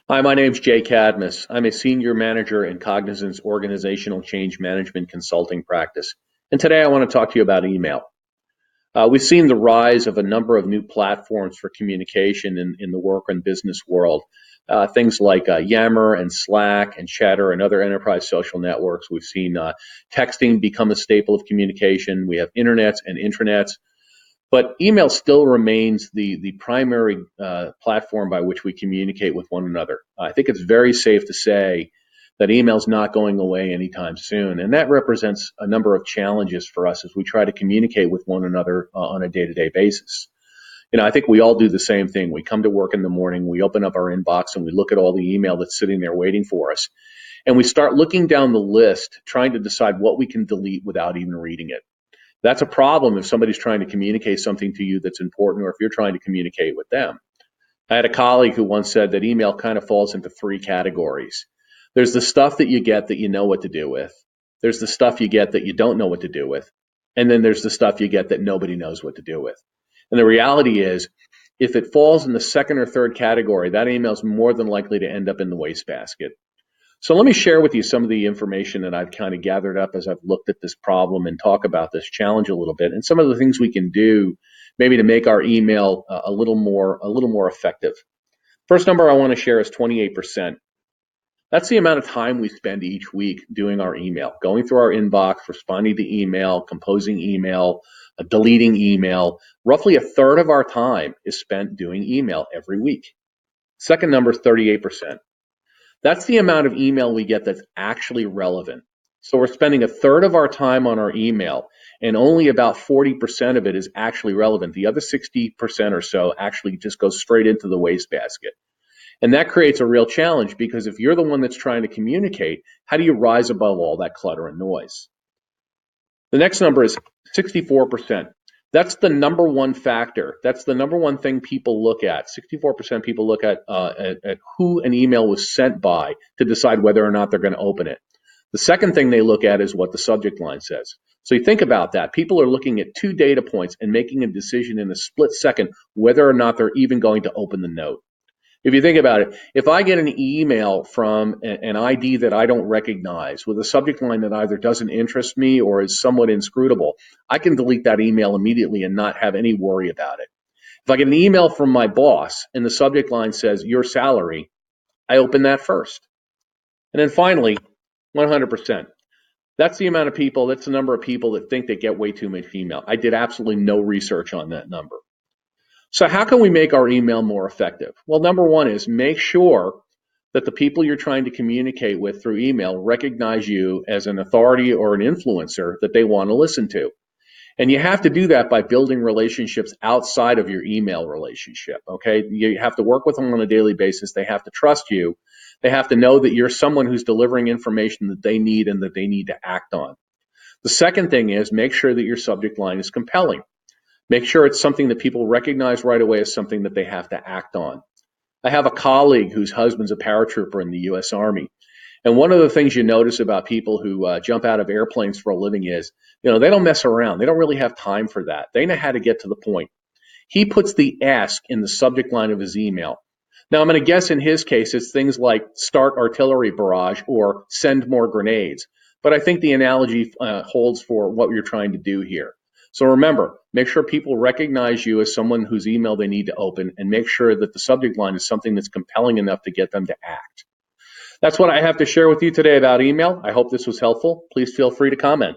Hi, my name's Jay Cadmus. I'm a senior manager in Cognizant's organizational change management consulting practice. And today I want to talk to you about email. We've seen the rise of a number of new platforms for communication in the work and business world. Things like Yammer and Slack and Chatter and other enterprise social networks. We've seen texting become a staple of communication. We have internets and intranets. But email still remains the primary platform by which we communicate with one another. I think it's very safe to say that email is not going away anytime soon. And that represents a number of challenges for us as we try to communicate with one another on a day to day basis. I think we all do the same thing. We come to work in the morning, we open up our inbox, and we look at all the email that's sitting there waiting for us. And we start looking down the list, trying to decide what we can delete without even reading it. That's a problem if somebody's trying to communicate something to you that's important or if you're trying to communicate with them. I had a colleague who once said that email kind of falls into three categories. There's the stuff that you get that you know what to do with. There's the stuff you get that you don't know what to do with. And then there's the stuff you get that nobody knows what to do with. And the reality is, if it falls in the second or third category, that email is more than likely to end up in the wastebasket. So let me share with you some of the information that I've kind of gathered up as I've looked at this problem and talk about this challenge a little bit and some of the things we can do maybe to make our email a little more effective. First number I want to share is 28%. That's the amount of time we spend each week doing our email, going through our inbox, responding to email, composing email, deleting email. Roughly a third of our time is spent doing email every week. Second number is 38%. That's the amount of email we get that's actually relevant. So we're spending a third of our time on our email, and only about 40% of it is actually relevant. The other 60% or so actually just goes straight into the wastebasket. And that creates a real challenge because if you're the one that's trying to communicate, how do you rise above all that clutter and noise? The next number is 64%. That's the number one factor. That's the number one thing people look at. 64% people look at who an email was sent by to decide whether or not they're going to open it. The second thing they look at is what the subject line says. So you think about that. People are looking at two data points and making a decision in a split second whether or not they're even going to open the note. If you think about it, if I get an email from an ID that I don't recognize with a subject line that either doesn't interest me or is somewhat inscrutable, I can delete that email immediately and not have any worry about it. If I get an email from my boss and the subject line says your salary, I open that first. And then finally, 100%. That's the amount of people, that's the number of people that think they get way too much email. I did absolutely no research on that number. So how can we make our email more effective? Well, number one is make sure that the people you're trying to communicate with through email recognize you as an authority or an influencer that they want to listen to. And you have to do that by building relationships outside of your email relationship, okay? You have to work with them on a daily basis. They have to trust you. They have to know that you're someone who's delivering information that they need and that they need to act on. The second thing is make sure that your subject line is compelling. Make sure it's something that people recognize right away as something that they have to act on. I have a colleague whose husband's a paratrooper in the U.S. Army. And one of the things you notice about people who jump out of airplanes for a living is, they don't mess around. They don't really have time for that. They know how to get to the point. He puts the ask in the subject line of his email. Now, I'm going to guess in his case, it's things like start artillery barrage or send more grenades. But I think the analogy holds for what you're trying to do here. So remember, make sure people recognize you as someone whose email they need to open and make sure that the subject line is something that's compelling enough to get them to act. That's what I have to share with you today about email. I hope this was helpful. Please feel free to comment.